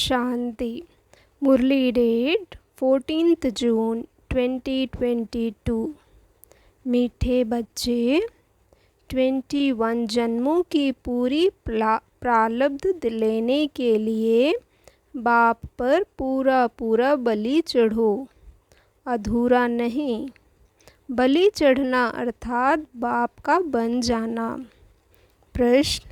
शांति। मुरली date 14 जून 2022। मीठे बच्चे, 21 जन्मों की पूरी प्रारब्ध लेने के लिए बाप पर पूरा पूरा बलि चढ़ो, अधूरा नहीं। बलि चढ़ना अर्थात बाप का बन जाना। प्रश्न: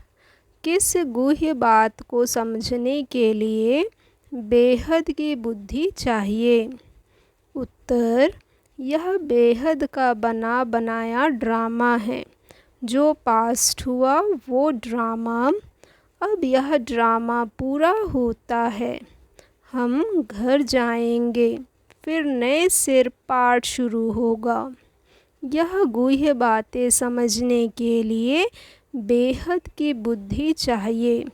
किस गुह्य बात को समझने के लिए बेहद की बुद्धि चाहिए? उत्तर: यह बेहद का बना बनाया ड्रामा है। जो पास्ट हुआ वो ड्रामा, अब यह ड्रामा पूरा होता है। हम घर जाएंगे, फिर नए सिर पाठ शुरू होगा। यह गुह्य बातें समझने के लिए बेहद की बुद्धि चाहिए।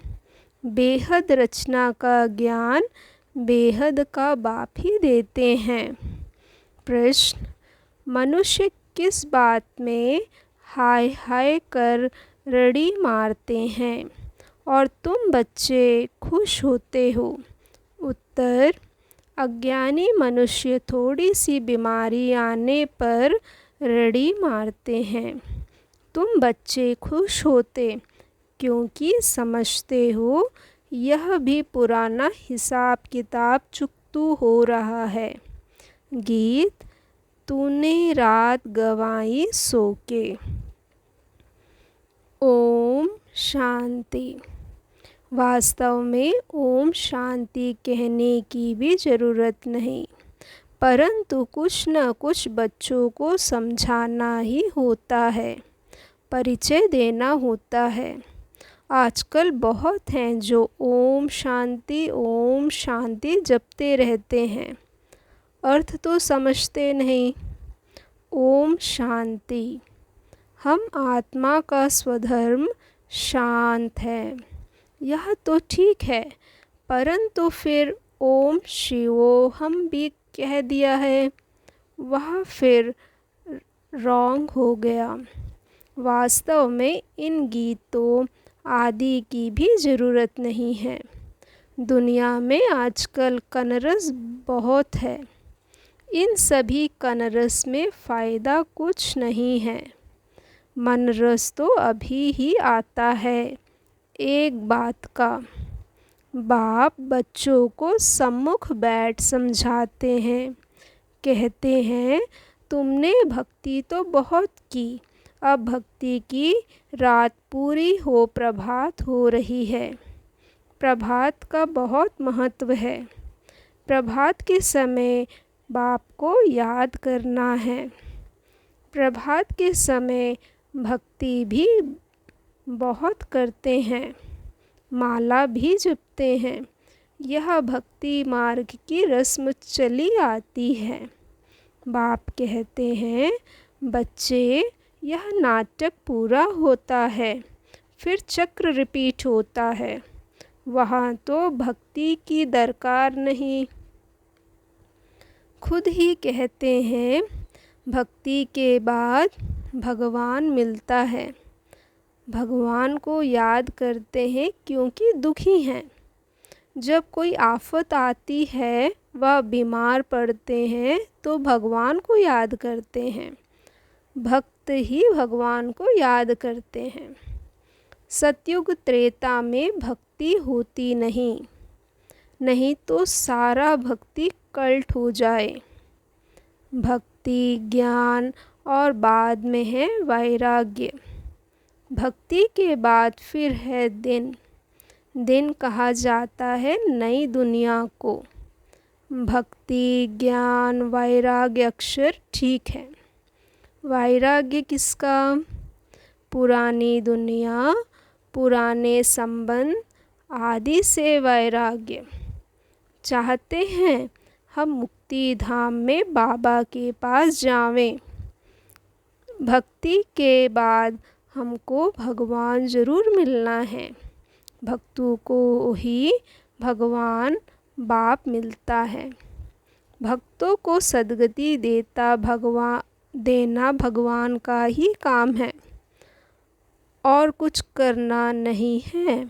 बेहद रचना का ज्ञान बेहद का बाप ही देते हैं। प्रश्न: मनुष्य किस बात में हाय हाय कर रड़ी मारते हैं और तुम बच्चे खुश होते हो? उत्तर: अज्ञानी मनुष्य थोड़ी सी बीमारी आने पर रड़ी मारते हैं। तुम बच्चे खुश होते क्योंकि समझते हो यह भी पुराना हिसाब किताब चुकतू हो रहा है। गीत: तूने रात गंवाई सो के। ओम शांति। वास्तव में ओम शांति कहने की भी ज़रूरत नहीं, परंतु कुछ न कुछ बच्चों को समझाना ही होता है, परिचय देना होता है। आजकल बहुत हैं जो ओम शांति जपते रहते हैं, अर्थ तो समझते नहीं। ओम शांति। हम आत्मा का स्वधर्म शांत है, यह तो ठीक है, परंतु फिर ओम शिवोहम भी कह दिया है, वह फिर रॉन्ग हो गया। वास्तव में इन गीतों आदि की भी ज़रूरत नहीं है। दुनिया में आजकल कनरस बहुत है, इन सभी कनरस में फ़ायदा कुछ नहीं है। मनरस तो अभी ही आता है। एक बात का बाप बच्चों को सम्मुख बैठ समझाते हैं, कहते हैं तुमने भक्ति तो बहुत की, अब भक्ति की रात पूरी हो, प्रभात हो रही है। प्रभात का बहुत महत्व है। प्रभात के समय बाप को याद करना है। प्रभात के समय भक्ति भी बहुत करते हैं, माला भी जपते हैं। यह भक्ति मार्ग की रस्म चली आती है। बाप कहते हैं बच्चे, यह नाटक पूरा होता है, फिर चक्र रिपीट होता है, वहाँ तो भक्ति की दरकार नहीं। खुद ही कहते हैं भक्ति के बाद भगवान मिलता है। भगवान को याद करते हैं क्योंकि दुखी हैं। जब कोई आफत आती है व बीमार पड़ते हैं तो भगवान को याद करते हैं। भक्त ही भगवान को याद करते हैं। सतयुग त्रेता में भक्ति होती नहीं, नहीं तो सारा भक्ति कल्ट हो जाए। भक्ति, ज्ञान और बाद में है वैराग्य। भक्ति के बाद फिर है दिन। दिन कहा जाता है नई दुनिया को। भक्ति, ज्ञान, वैराग्य अक्षर ठीक है। वैराग्य किसका? पुरानी दुनिया, पुराने संबंध आदि से वैराग्य। चाहते हैं हम मुक्ति धाम में बाबा के पास जावें। भक्ति के बाद हमको भगवान ज़रूर मिलना है। भक्तों को ही भगवान बाप मिलता है। भक्तों को सद्गति देना भगवान का ही काम है, और कुछ करना नहीं है।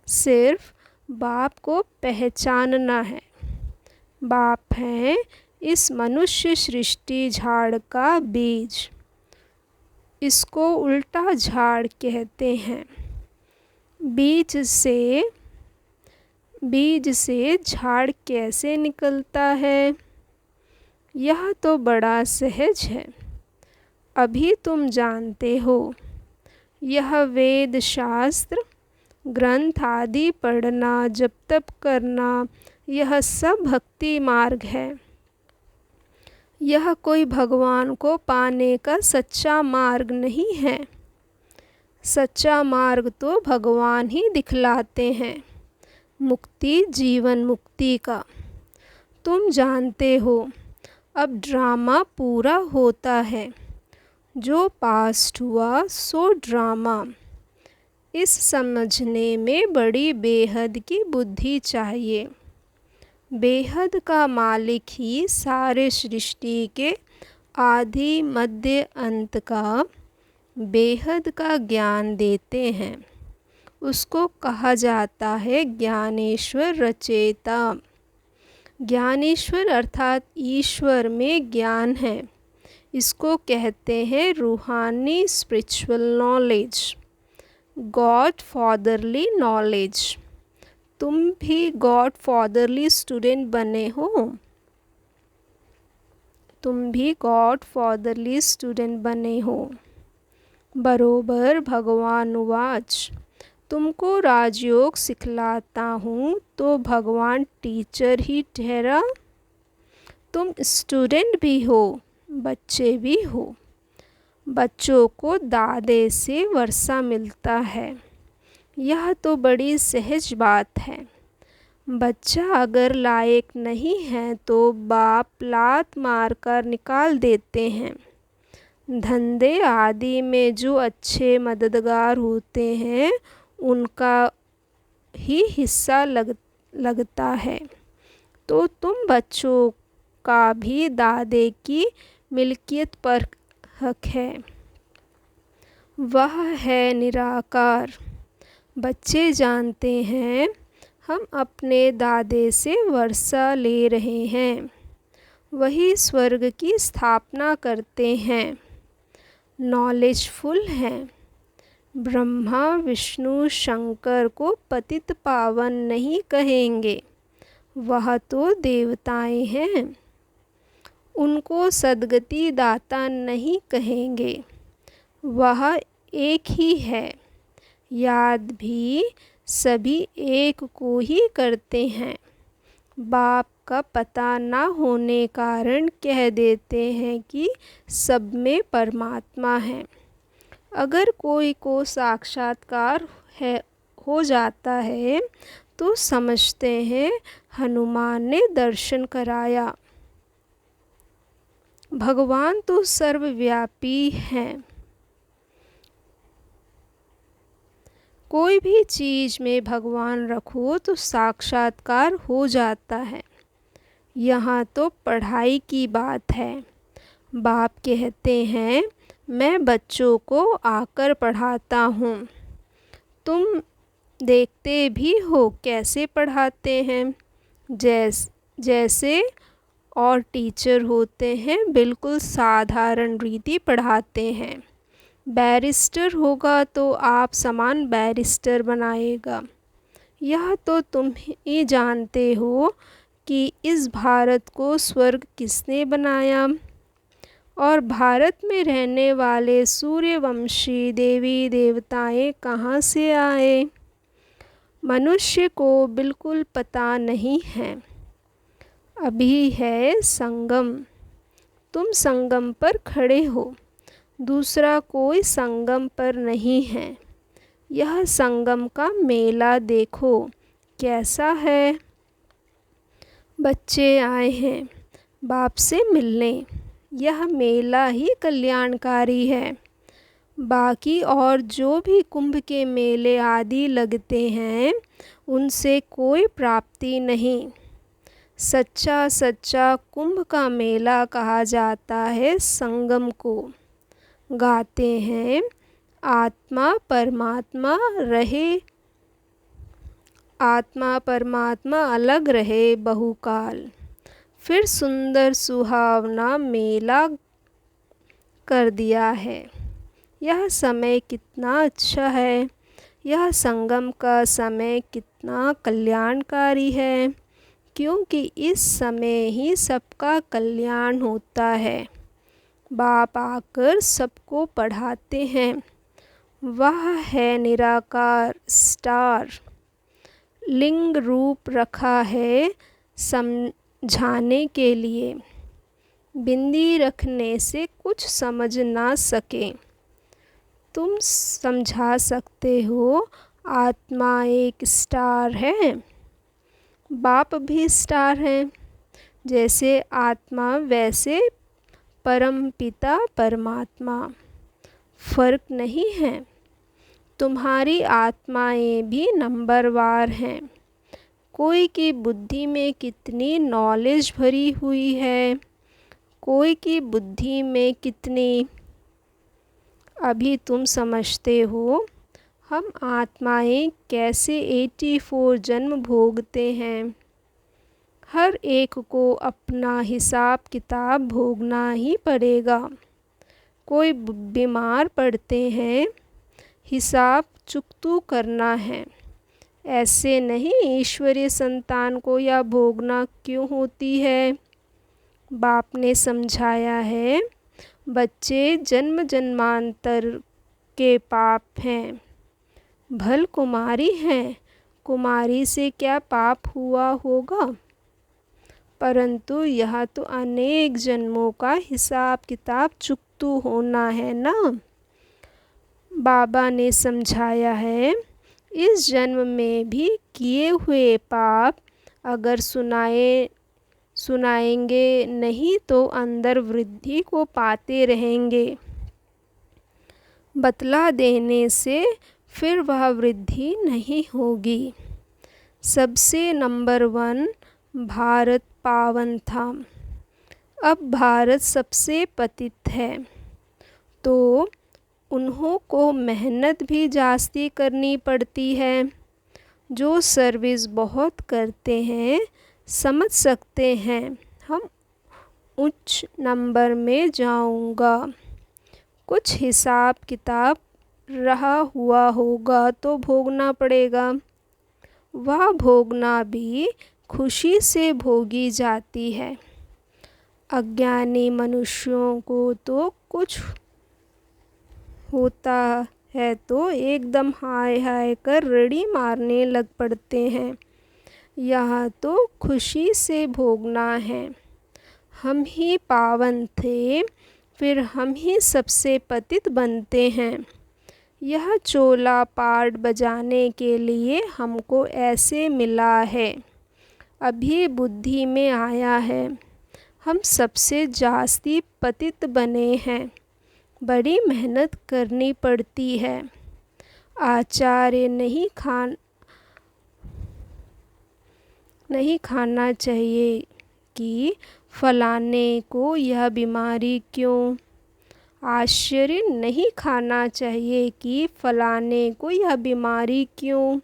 सिर्फ बाप को पहचानना है। बाप हैं इस मनुष्य सृष्टि झाड़ का बीज। इसको उल्टा झाड़ कहते हैं। बीज से झाड़ कैसे निकलता है, यह तो बड़ा सहज है। अभी तुम जानते हो। यह वेद शास्त्र ग्रंथ आदि पढ़ना, जप तप करना, यह सब भक्ति मार्ग है। यह कोई भगवान को पाने का सच्चा मार्ग नहीं है। सच्चा मार्ग तो भगवान ही दिखलाते हैं, मुक्ति, जीवन मुक्ति का। तुम जानते हो अब ड्रामा पूरा होता है। जो पास्ट हुआ सो ड्रामा। इस समझने में बड़ी बेहद की बुद्धि चाहिए। बेहद का मालिक ही सारे सृष्टि के आदि मध्य अंत का बेहद का ज्ञान देते हैं। उसको कहा जाता है ज्ञानेश्वर रचयिता। ज्ञानेश्वर अर्थात ईश्वर में ज्ञान है। इसको कहते हैं रूहानी spiritual knowledge, God fatherly knowledge. तुम भी गॉड फादरली स्टूडेंट बने हो। तुम भी गॉड फादरली स्टूडेंट बने हो। बरोबर भगवान उवाच, तुमको राजयोग सिखलाता हूँ तो भगवान टीचर ही ठहरा। तुम स्टूडेंट भी हो, बच्चे भी हो। बच्चों को दादे से वर्षा मिलता है। यह तो बड़ी सहज बात है। बच्चा अगर लायक नहीं है तो बाप लात मार कर निकाल देते हैं। धंधे आदि में जो अच्छे मददगार होते हैं उनका ही हिस्सा लगता है। तो तुम बच्चों का भी दादे की मिल्कियत पर हक है। वह है निराकार। बच्चे जानते हैं हम अपने दादे से वर्षा ले रहे हैं। वही स्वर्ग की स्थापना करते हैं। नॉलेजफुल हैं। ब्रह्मा विष्णु शंकर को पतित पावन नहीं कहेंगे। वह तो देवताएं हैं। उनको सद्गति दाता नहीं कहेंगे। वह एक ही है। याद भी सभी एक को ही करते हैं। बाप का पता ना होने कारण कह देते हैं कि सब में परमात्मा है। अगर कोई को साक्षात्कार हो जाता है तो समझते हैं हनुमान ने दर्शन कराया। भगवान तो सर्वव्यापी हैं। कोई भी चीज़ में भगवान रखो तो साक्षात्कार हो जाता है। यहाँ तो पढ़ाई की बात है। बाप कहते हैं मैं बच्चों को आकर पढ़ाता हूँ। तुम देखते भी हो कैसे पढ़ाते हैं। जैसे और टीचर होते हैं बिल्कुल साधारण रीति पढ़ाते हैं। बैरिस्टर होगा तो आप समान बैरिस्टर बनाएगा। यह तो तुम ही जानते हो कि इस भारत को स्वर्ग किसने बनाया और भारत में रहने वाले सूर्यवंशी देवी देवताएं कहाँ से आए। मनुष्य को बिल्कुल पता नहीं है। अभी है संगम। तुम संगम पर खड़े हो। दूसरा कोई संगम पर नहीं है। यह संगम का मेला देखो कैसा है। बच्चे आए हैं बाप से मिलने। यह मेला ही कल्याणकारी है। बाकी और जो भी कुंभ के मेले आदि लगते हैं उनसे कोई प्राप्ति नहीं। सच्चा कुंभ का मेला कहा जाता है संगम को। गाते हैं आत्मा परमात्मा रहे आत्मा परमात्मा अलग रहे बहुकाल। फिर सुंदर सुहावना मेला कर दिया है। यह समय कितना अच्छा है, यह संगम का समय कितना कल्याणकारी है, क्योंकि इस समय ही सबका कल्याण होता है। बाप आकर सबको पढ़ाते हैं। वह है निराकार स्टार, लिंग रूप रखा है समझाने के लिए। बिंदी रखने से कुछ समझ ना सके, तुम समझा सकते हो। आत्मा एक स्टार है, बाप भी स्टार हैं। जैसे आत्मा वैसे परमपिता परमात्मा, फर्क नहीं है। तुम्हारी आत्माएं भी नंबरवार हैं। कोई की बुद्धि में कितनी नॉलेज भरी हुई है, कोई की बुद्धि में कितनी। अभी तुम समझते हो हम आत्माएं कैसे 84 जन्म भोगते हैं। हर एक को अपना हिसाब किताब भोगना ही पड़ेगा। कोई बीमार पड़ते हैं, हिसाब चुकतू करना है। ऐसे नहीं ईश्वरीय संतान को यह भोगना क्यों होती है। बाप ने समझाया है, बच्चे जन्म जन्मांतर के पाप हैं। भल कुमारी हैं, कुमारी से क्या पाप हुआ होगा, परंतु यह तो अनेक जन्मों का हिसाब किताब चुकतू होना है ना। बाबा ने समझाया है, इस जन्म में भी किए हुए पाप अगर सुनाएंगे नहीं तो अंदर वृद्धि को पाते रहेंगे। बतला देने से फिर वह वृद्धि नहीं होगी। सबसे नंबर 1 भारत पावन था, अब भारत सबसे पतित है, तो उन्हों को मेहनत भी जास्ती करनी पड़ती है। जो सर्विस बहुत करते हैं समझ सकते हैं हम उच्च नंबर में जाऊंगा। कुछ हिसाब किताब रहा हुआ होगा तो भोगना पड़ेगा। वह भोगना भी खुशी से भोगी जाती है। अज्ञानी मनुष्यों को तो कुछ होता है तो एकदम हाय हाय कर रड़ी मारने लग पड़ते हैं। यह तो खुशी से भोगना है। हम ही पावन थे, फिर हम ही सबसे पतित बनते हैं। यह चोला पार्ट बजाने के लिए हमको ऐसे मिला है। अभी बुद्धि में आया है, हम सबसे जास्ती पतित बने हैं। बड़ी मेहनत करनी पड़ती है। आचार्य नहीं खाना चाहिए कि फलाने को यह बीमारी क्यों। आश्चर्य नहीं खाना चाहिए कि फलाने को यह बीमारी क्यों।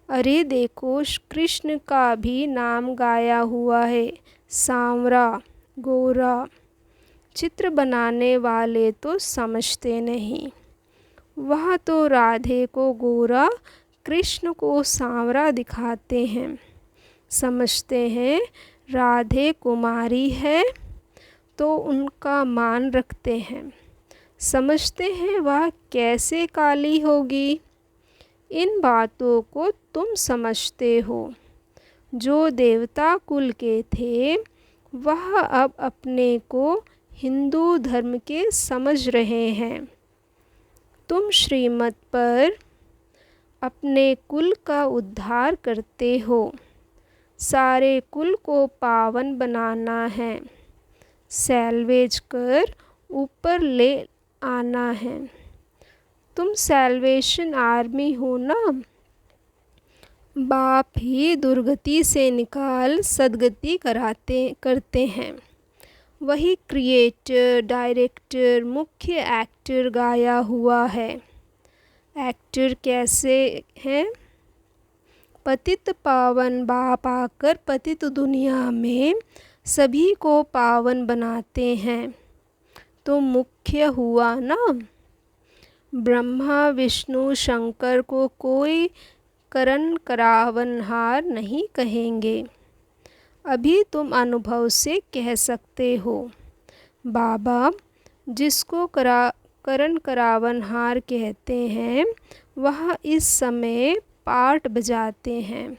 अरे देखो कृष्ण का भी नाम गाया हुआ है, सांवरा गोरा। चित्र बनाने वाले तो समझते नहीं। वह तो राधे को गोरा कृष्ण को सांवरा दिखाते हैं। समझते हैं राधे कुमारी है तो उनका मान रखते हैं। समझते हैं वह कैसे काली होगी। इन बातों को तुम समझते हो। जो देवता कुल के थे वह अब अपने को हिंदू धर्म के समझ रहे हैं। तुम श्रीमत पर अपने कुल का उद्धार करते हो। सारे कुल को पावन बनाना है, सैल्वेज कर ऊपर ले आना है। तुम सैल्वेशन आर्मी हो ना। बाप ही दुर्गति से निकाल सदगति करते हैं। वही क्रिएटर डायरेक्टर मुख्य एक्टर गाया हुआ है। एक्टर कैसे हैं? पतित पावन बाप आकर पतित दुनिया में सभी को पावन बनाते हैं। तो मुख्य हुआ ना, ब्रह्मा विष्णु शंकर को कोई करण करावनहार नहीं कहेंगे। अभी तुम अनुभव से कह सकते हो। बाबा जिसको करण करावनहार कहते हैं वह इस समय पाठ बजाते हैं।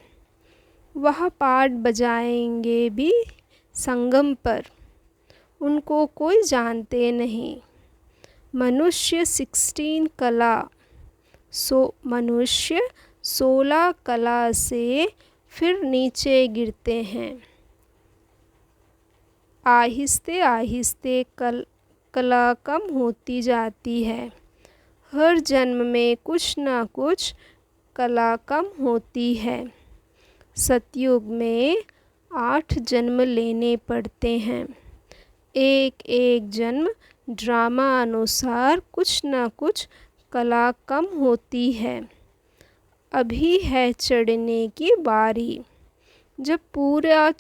वह पाठ बजाएंगे भी संगम पर, उनको कोई जानते नहीं। मनुष्य 16 कला से फिर नीचे गिरते हैं। आहिस्ते आहिस्ते कला कम होती जाती है। हर जन्म में कुछ ना कुछ कला कम होती है। सतयुग में 8 जन्म लेने पड़ते हैं। एक एक जन्म ड्रामा अनुसार कुछ न कुछ कला कम होती है। अभी है चढ़ने की बारी। जब पूरा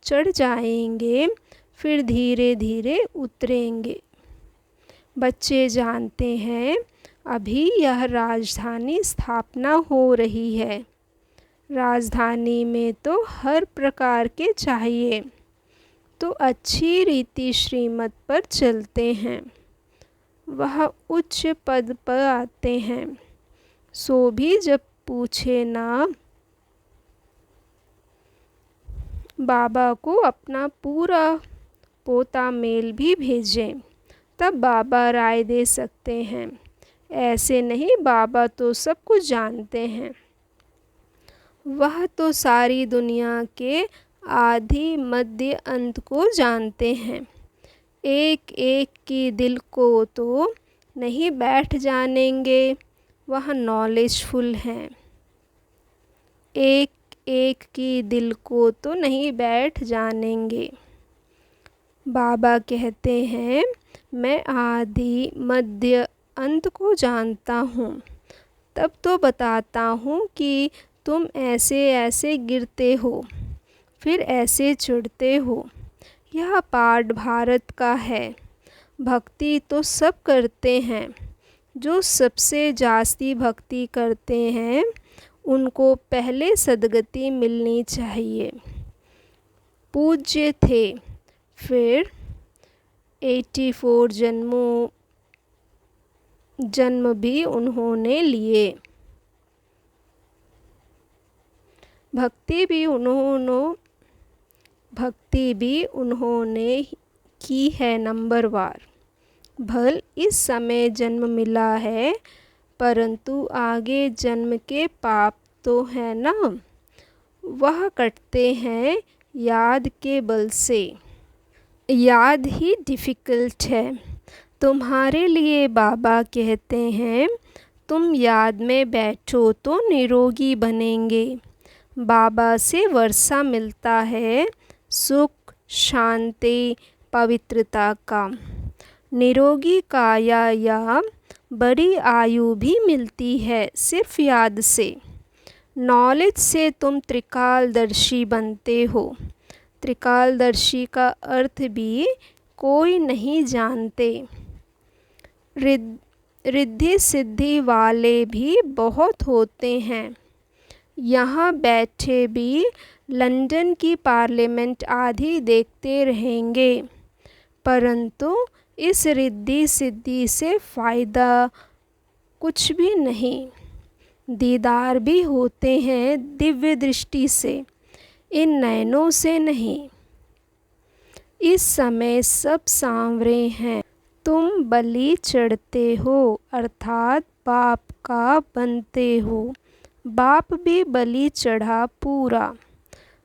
चढ़ जाएंगे फिर धीरे धीरे उतरेंगे। बच्चे जानते हैं अभी यह राजधानी स्थापना हो रही है। राजधानी में तो हर प्रकार के चाहिए, तो अच्छी रीति श्रीमत पर चलते हैं। वह उच्च पद पर आते हैं। सो भी जब पूछे ना, बाबा को अपना पूरा पोता मेल भी भेजें, तब बाबा राय दे सकते हैं। ऐसे नहीं, बाबा तो सब कुछ जानते हैं। वह तो सारी दुनिया के आदि मध्य अंत को जानते हैं। एक एक की दिल को तो नहीं बैठ जानेंगे, वह नॉलेजफुल हैं। एक एक की दिल को तो नहीं बैठ जानेंगे। बाबा कहते हैं मैं आदि मध्य अंत को जानता हूँ। तब तो बताता हूँ कि तुम ऐसे ऐसे गिरते हो, फिर ऐसे चढ़ते हो। यह पाठ भारत का है। भक्ति तो सब करते हैं। जो सबसे जास्ती भक्ति करते हैं उनको पहले सद्गति मिलनी चाहिए। पूज्य थे, फिर 84 जन्म भी उन्होंने लिए। भक्ति भी उन्होंने की है नंबरवार। भल इस समय जन्म मिला है, परंतु आगे जन्म के पाप तो है ना, वह कटते हैं याद के बल से। याद ही डिफ़िकल्ट है। तुम्हारे लिए बाबा कहते हैं तुम याद में बैठो तो निरोगी बनेंगे। बाबा से वर्षा मिलता है सुख, शांति, पवित्रता का। निरोगी काया या बड़ी आयु भी मिलती है सिर्फ याद से। नॉलेज से तुम त्रिकालदर्शी बनते हो। त्रिकालदर्शी का अर्थ भी कोई नहीं जानते। रिद्धि सिद्धि वाले भी बहुत होते हैं। यहाँ बैठे भी लंदन की पार्लियामेंट आदि देखते रहेंगे, परंतु इस रिद्धि सिद्धि से फ़ायदा कुछ भी नहीं। दीदार भी होते हैं दिव्य दृष्टि से, इन नयनों से नहीं। इस समय सब सांवरे हैं। तुम बलि चढ़ते हो, अर्थात बाप का बनते हो। बाप भी बलि चढ़ा पूरा।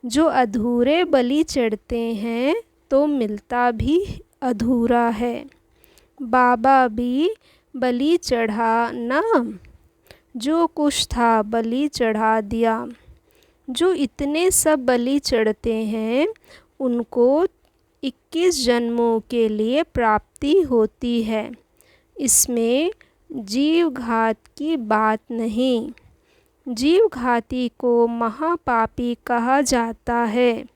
जो अधूरे बलि चढ़ते हैं तो मिलता भी अधूरा है। बाबा भी बलि चढ़ा ना, जो कुछ था बलि चढ़ा दिया। जो इतने सब बलि चढ़ते हैं उनको 21 जन्मों के लिए प्राप्ति होती है। इसमें जीव घात की बात नहीं। जीव घाती को महापापी कहा जाता है।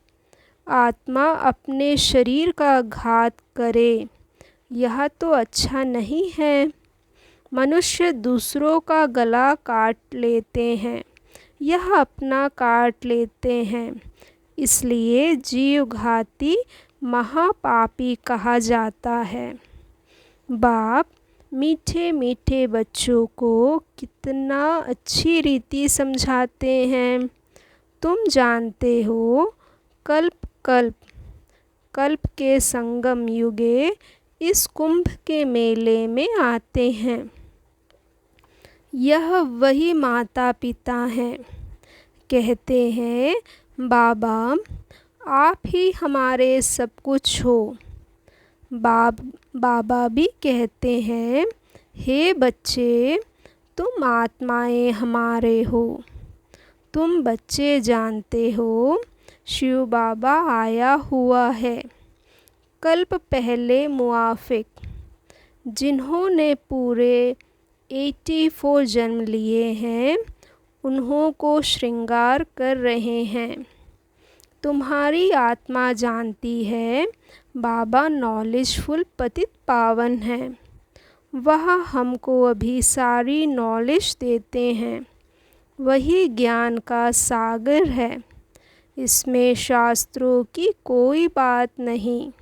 आत्मा अपने शरीर का घात करे, यह तो अच्छा नहीं है। मनुष्य दूसरों का गला काट लेते हैं, यह अपना काट लेते हैं, इसलिए जीव घाती महापापी कहा जाता है। बाप मीठे मीठे बच्चों को कितना अच्छी रीति समझाते हैं। तुम जानते हो, कल्प कल्प कल्प के संगम युगे इस कुंभ के मेले में आते हैं। यह वही माता पिता हैं। कहते हैं, बाबा आप ही हमारे सब कुछ हो। बाबा भी कहते हैं, हे बच्चे तुम आत्माएं हमारे हो। तुम बच्चे जानते हो, शिव बाबा आया हुआ है कल्प पहले मुआफिक, जिन्होंने पूरे 84 जन्म लिए हैं, उन्हों को श्रृंगार कर रहे हैं। तुम्हारी आत्मा जानती है, बाबा नॉलेजफुल पतित पावन है। वह हमको अभी सारी नॉलेज देते हैं। वही ज्ञान का सागर है। इसमें शास्त्रों की कोई बात नहीं।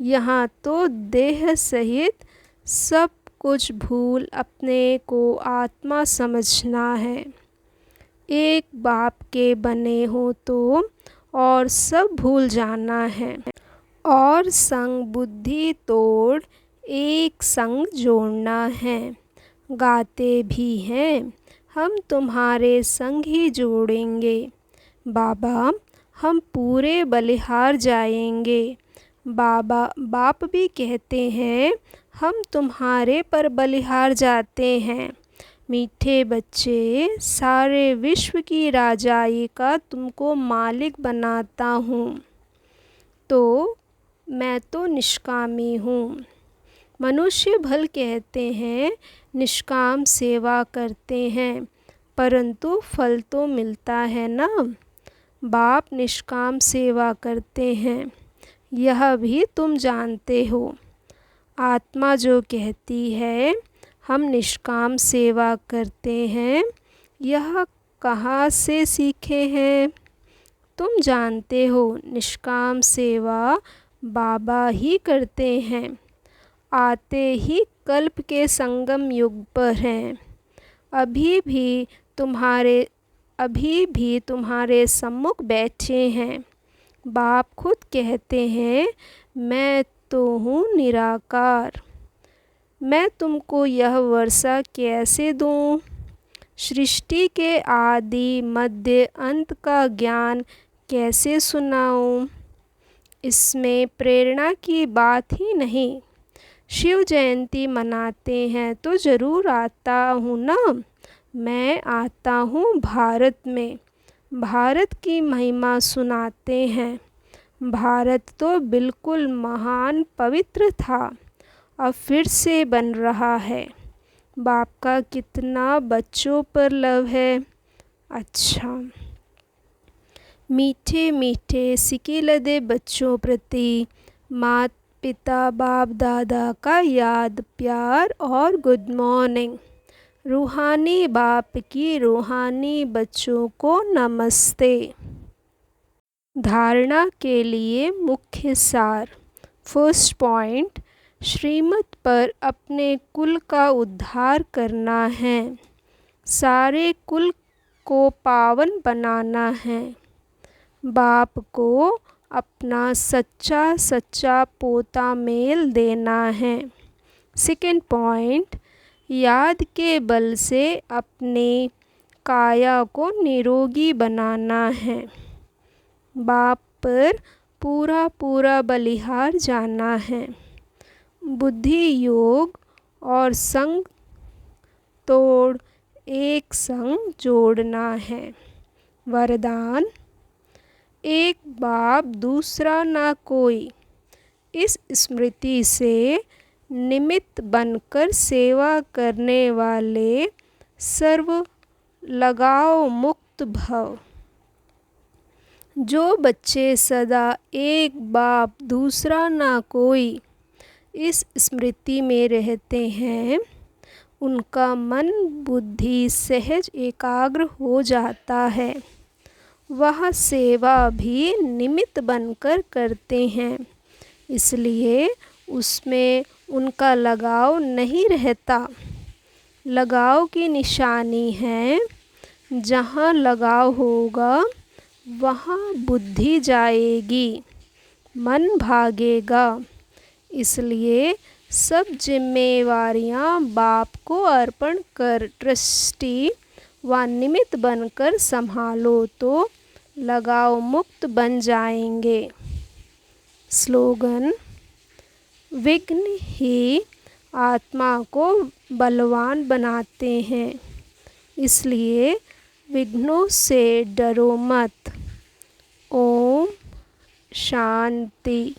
यहाँ तो देह सहित सब कुछ भूल अपने को आत्मा समझना है। एक बाप के बने हो तो और सब भूल जाना है, और संग बुद्धि तोड़ एक संग जोड़ना है। गाते भी हैं, हम तुम्हारे संग ही जोड़ेंगे। बाबा हम पूरे बलिहार जाएंगे। बाप भी कहते हैं, हम तुम्हारे पर बलिहार जाते हैं। मीठे बच्चे, सारे विश्व की राजाई का तुमको मालिक बनाता हूँ। तो मैं तो निष्कामी हूँ। मनुष्य भल कहते हैं, निष्काम सेवा करते हैं, परंतु फल तो मिलता है ना। बाप निष्काम सेवा करते हैं, यह भी तुम जानते हो। आत्मा जो कहती है, हम निष्काम सेवा करते हैं, यह कहाँ से सीखे हैं? तुम जानते हो, निष्काम सेवा बाबा ही करते हैं। आते ही कल्प के संगम युग पर हैं। अभी भी तुम्हारे सम्मुख बैठे हैं। बाप खुद कहते हैं, मैं तो हूँ निराकार। मैं तुमको यह वर्षा कैसे दूँ? सृष्टि के आदि मध्य अंत का ज्ञान कैसे सुनाऊँ? इसमें प्रेरणा की बात ही नहीं। शिव जयंती मनाते हैं तो ज़रूर आता हूँ ना। मैं आता हूँ भारत में। भारत की महिमा सुनाते हैं। भारत तो बिल्कुल महान पवित्र था, अब फिर से बन रहा है। बाप का कितना बच्चों पर लव है। अच्छा, मीठे मीठे सिकिलदे बच्चों प्रति माता पिता बाप दादा का याद प्यार और गुड मॉर्निंग। रूहानी बाप की रूहानी बच्चों को नमस्ते। धारणा के लिए मुख्य सार। फर्स्ट पॉइंट, श्रीमत पर अपने कुल का उद्धार करना है। सारे कुल को पावन बनाना है। बाप को अपना सच्चा पोता मेल देना है। सेकंड पॉइंट, याद के बल से अपने काया को निरोगी बनाना है। बाप पर पूरा बलिहार जाना है। बुद्धि योग और संग तोड़ एक संग जोड़ना है। वरदान, एक बाप दूसरा ना कोई। इस स्मृति से निमित्त बनकर सेवा करने वाले सर्व लगाव मुक्त भव। जो बच्चे सदा एक बाप दूसरा ना कोई इस स्मृति में रहते हैं, उनका मन बुद्धि सहज एकाग्र हो जाता है। वह सेवा भी निमित्त बनकर करते हैं, इसलिए उसमें उनका लगाव नहीं रहता। लगाव की निशानी है, जहाँ लगाव होगा वहाँ बुद्धि जाएगी, मन भागेगा। इसलिए सब जिम्मेवारियाँ बाप को अर्पण कर ट्रस्टी व निमित्त बनकर संभालो तो लगाव मुक्त बन जाएंगे। स्लोगन: विघ्न ही आत्मा को बलवान बनाते हैं, इसलिए विघ्नों से डरो मत। ओम शांति।